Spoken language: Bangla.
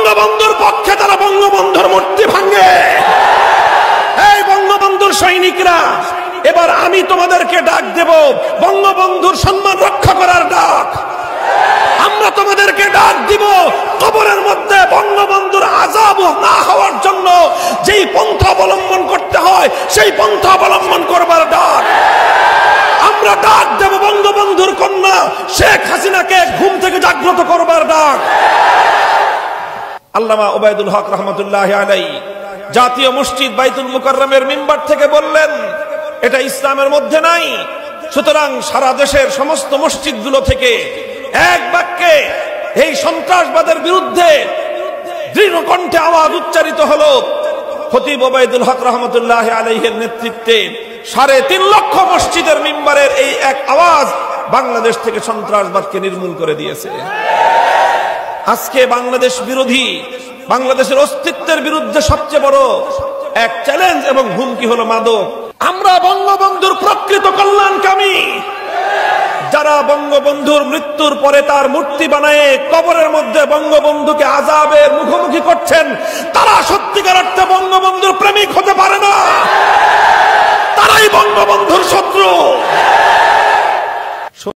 বঙ্গবন্ধুর পক্ষে তারা বঙ্গবন্ধুর মূর্তি ভাঙে। এই বঙ্গবন্ধুর সৈনিকরা, এবার আমি তোমাদেরকে ডাক দেব, বঙ্গবন্ধুর সম্মান রক্ষা করার ডাক। আমরা তোমাদেরকে ডাক দিব, কবরের মধ্যে বঙ্গবন্ধুর আযাব না হওয়ার জন্য যেই পন্থা অবলম্বন করতে হয় সেই পন্থা অবলম্বন করবার ডাক। আমরা ডাক দেব বঙ্গবন্ধুর কন্যা শেখ হাসিনাকে ঘুম থেকে জাগ্রত করবার ডাক। আল্লামা ওবায়দুল হক রহমতুল্লাহ আলাইহি জাতীয় মসজিদ বাইতুল মুকাররমের মিম্বার থেকে বললেন, এটা ইসলামের মধ্যে নাই। সুতরাং সারা দেশের সমস্ত মসজিদগুলো থেকে এক বাক্যে এই সন্ত্রাসবাদের বিরুদ্ধে দৃঢ় কণ্ঠে আওয়াজ উচ্চারিত হলো। খতিব ওবায়দুল হক রহমতুল্লাহ আলাইহির নেতৃত্বে 3.5 লক্ষ মসজিদের মিম্বারের এই এক আওয়াজ বাংলাদেশ থেকে সন্ত্রাসবাদকে নির্মূল করে দিয়েছে। আজকে বাংলাদেশ বিরোধী, বাংলাদেশের অস্তিত্বের বিরুদ্ধে সবচেয়ে বড় এক চ্যালেঞ্জ এবং হুমকি হলো মাদক। আমরা বঙ্গবন্ধুর প্রকৃত কল্যাণকামী। যারা বঙ্গবন্ধুর মৃত্যুর পরে তার মূর্তি বানায় কবরের মধ্যে বঙ্গবন্ধুকে আযাবের মুখোমুখি করছেন, তারা সত্যিকার অর্থে বঙ্গবন্ধু